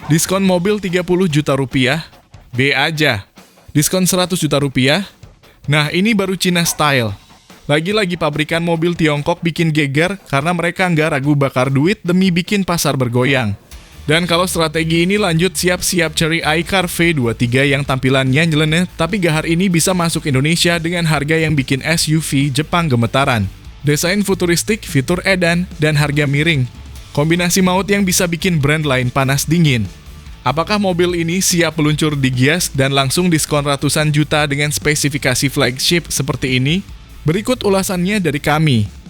Diskon mobil 30 juta rupiah? B aja. Diskon 100 juta rupiah? Nah, ini baru Cina style. Lagi-lagi pabrikan mobil Tiongkok bikin geger karena mereka nggak ragu bakar duit demi bikin pasar bergoyang. Dan kalau strategi ini lanjut, siap-siap cari iCar V23 yang tampilannya nyeleneh, tapi gahar ini bisa masuk Indonesia dengan harga yang bikin SUV Jepang gemetaran. Desain futuristik, fitur edan, dan harga miring. Kombinasi maut yang bisa bikin brand lain panas dingin. Apakah mobil ini siap meluncur di Gias dan langsung diskon ratusan juta dengan spesifikasi flagship seperti ini? Berikut ulasannya dari kami.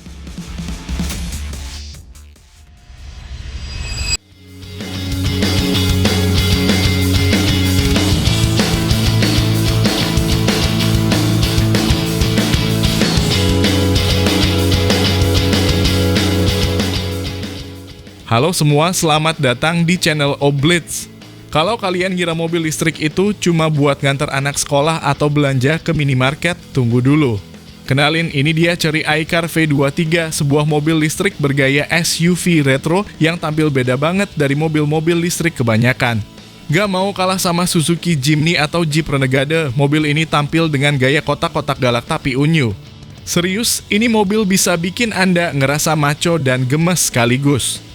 Halo semua, selamat datang di channel Oblitz. Kalau kalian ngira mobil listrik itu cuma buat nganter anak sekolah atau belanja ke minimarket, tunggu dulu. Kenalin, ini dia Chery iCar V23, sebuah mobil listrik bergaya SUV retro yang tampil beda banget dari mobil-mobil listrik kebanyakan. Gak mau kalah sama Suzuki Jimny atau Jeep Renegade, mobil ini tampil dengan gaya kotak-kotak galak tapi unyu. Serius, ini mobil bisa bikin Anda ngerasa maco dan gemes sekaligus.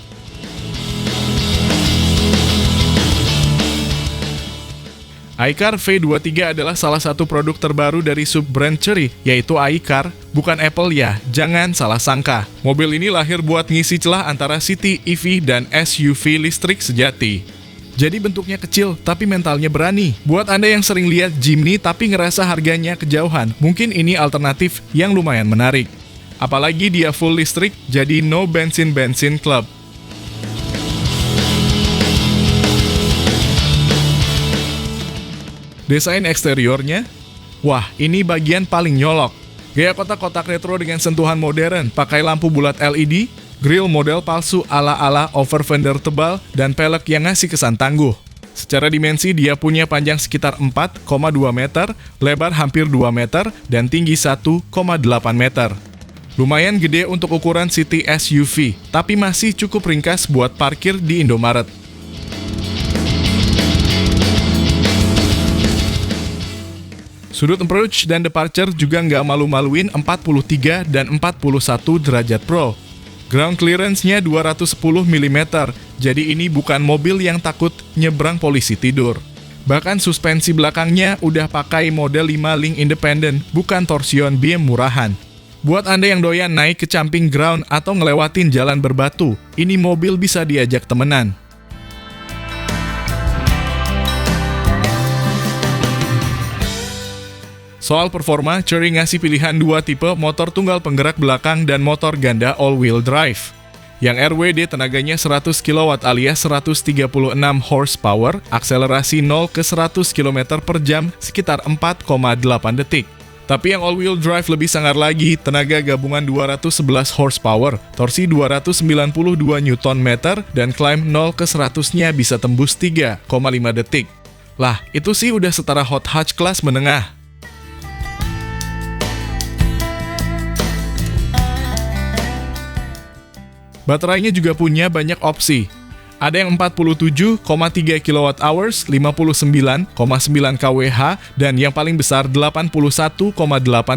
iCar V23 adalah salah satu produk terbaru dari sub-brand Chery, yaitu iCar, bukan Apple ya, jangan salah sangka. Mobil ini lahir buat ngisi celah antara City, EV, dan SUV listrik sejati. Jadi bentuknya kecil, tapi mentalnya berani. Buat Anda yang sering lihat Jimny tapi ngerasa harganya kejauhan, mungkin ini alternatif yang lumayan menarik. Apalagi dia full listrik, jadi no bensin-bensin club. Desain eksteriornya? Wah, ini bagian paling nyolok. Gaya kotak-kotak retro dengan sentuhan modern, pakai lampu bulat LED, grill model palsu ala-ala over fender tebal, dan pelek yang ngasih kesan tangguh. Secara dimensi, dia punya panjang sekitar 4,2 meter, lebar hampir 2 meter, dan tinggi 1,8 meter. Lumayan gede untuk ukuran city SUV, tapi masih cukup ringkas buat parkir di Indomaret. Sudut approach dan departure juga nggak malu-maluin 43 dan 41 derajat pro. Ground clearance-nya 210 mm, jadi ini bukan mobil yang takut nyebrang polisi tidur. Bahkan suspensi belakangnya udah pakai model 5 link independent, bukan torsion beam murahan. Buat Anda yang doyan naik ke camping ground atau ngelewatin jalan berbatu, ini mobil bisa diajak temenan. Soal performa, Chery ngasih pilihan dua tipe motor tunggal penggerak belakang dan motor ganda all-wheel drive. Yang RWD tenaganya 100 kW alias 136 horsepower, akselerasi 0 ke 100 km per jam sekitar 4,8 detik. Tapi yang all-wheel drive lebih sangar lagi, tenaga gabungan 211 horsepower, torsi 292 Nm, dan climb 0 ke 100-nya bisa tembus 3,5 detik. Lah, itu sih udah setara hot hatch kelas menengah. Baterainya juga punya banyak opsi. Ada yang 47,3 kWh, 59,9 kWh, dan yang paling besar 81,8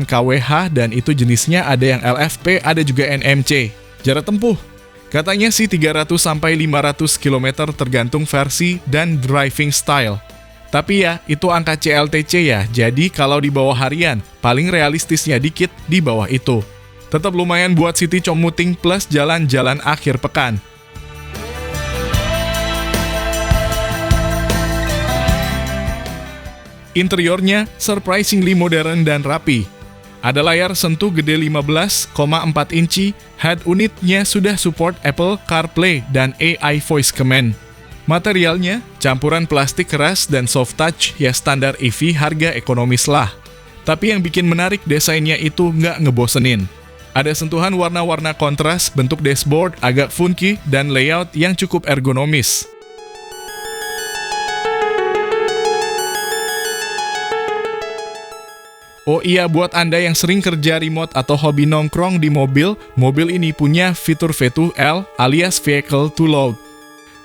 kWh, dan itu jenisnya ada yang LFP, ada juga NMC. Jarak tempuh, katanya sih 300-500 km tergantung versi dan driving style. Tapi ya, itu angka CLTC ya, jadi kalau di bawah harian, paling realistisnya dikit di bawah itu. Tetap lumayan buat city commuting plus jalan-jalan akhir pekan. Interiornya surprisingly modern dan rapi. Ada layar sentuh gede 15,4 inci, head unitnya sudah support Apple CarPlay dan AI Voice Command. Materialnya, campuran plastik keras dan soft touch ya standar EV harga ekonomis lah. Tapi yang bikin menarik desainnya itu nggak ngebosenin. Ada sentuhan warna-warna kontras, bentuk dashboard agak funky, dan layout yang cukup ergonomis. Oh iya, buat Anda yang sering kerja remote atau hobi nongkrong di mobil, mobil ini punya fitur V2L alias Vehicle to Load.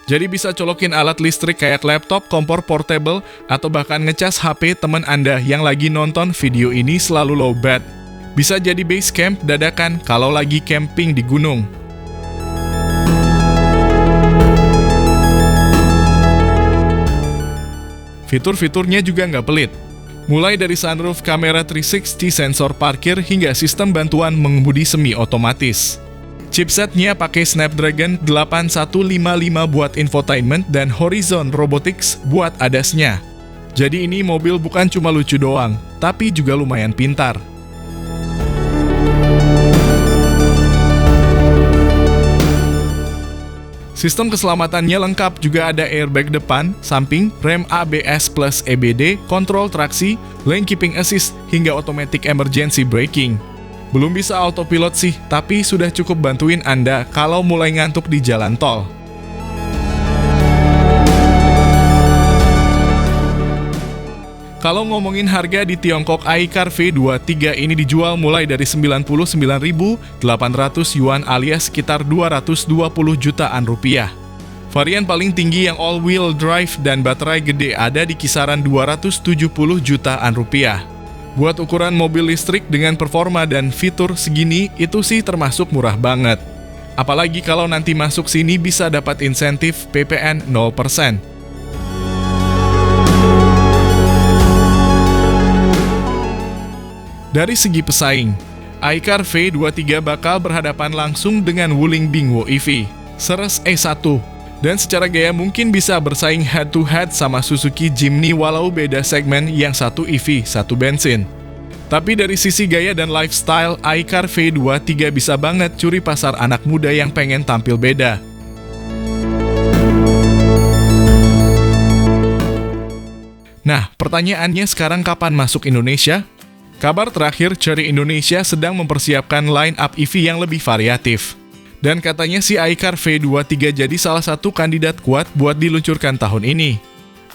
Jadi bisa colokin alat listrik kayak laptop, kompor portable, atau bahkan ngecas HP teman Anda yang lagi nonton video ini selalu lowbat. Bisa jadi base camp dadakan kalau lagi camping di gunung. Fitur-fiturnya juga nggak pelit. Mulai dari sunroof, kamera 360, sensor parkir, hingga sistem bantuan mengemudi semi otomatis. Chipsetnya pakai Snapdragon 8155 buat infotainment dan Horizon Robotics buat ADAS-nya. Jadi ini mobil bukan cuma lucu doang, tapi juga lumayan pintar. Sistem keselamatannya lengkap, juga ada airbag depan, samping, rem ABS plus EBD, kontrol traksi, lane keeping assist, hingga automatic emergency braking. Belum bisa autopilot sih, tapi sudah cukup bantuin Anda kalau mulai ngantuk di jalan tol. Kalau ngomongin harga di Tiongkok, iCar V23 ini dijual mulai dari 99.800 yuan alias sekitar 220 jutaan rupiah. Varian paling tinggi yang all-wheel drive dan baterai gede ada di kisaran 270 jutaan rupiah. Buat ukuran mobil listrik dengan performa dan fitur segini, itu sih termasuk murah banget. Apalagi kalau nanti masuk sini bisa dapat insentif PPN 0%. Dari segi pesaing, iCar V23 bakal berhadapan langsung dengan Wuling Bingwo EV, Ceres E1, dan secara gaya mungkin bisa bersaing head-to-head sama Suzuki Jimny walau beda segmen, yang satu EV, satu bensin. Tapi dari sisi gaya dan lifestyle, iCar V23 bisa banget curi pasar anak muda yang pengen tampil beda. Nah, pertanyaannya sekarang kapan masuk Indonesia? Kabar terakhir, Chery Indonesia sedang mempersiapkan line-up EV yang lebih variatif. Dan katanya si iCar V23 jadi salah satu kandidat kuat buat diluncurkan tahun ini.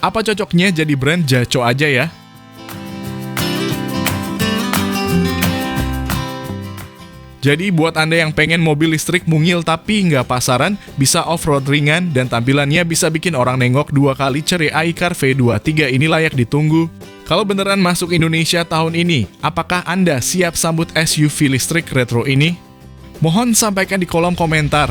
Apa cocoknya jadi brand jaco aja ya? Jadi buat Anda yang pengen mobil listrik mungil tapi nggak pasaran, bisa off-road ringan, dan tampilannya bisa bikin orang nengok dua kali, Chery iCar V23 ini layak ditunggu. Kalau beneran masuk Indonesia tahun ini, apakah Anda siap sambut SUV listrik retro ini? Mohon sampaikan di kolom komentar.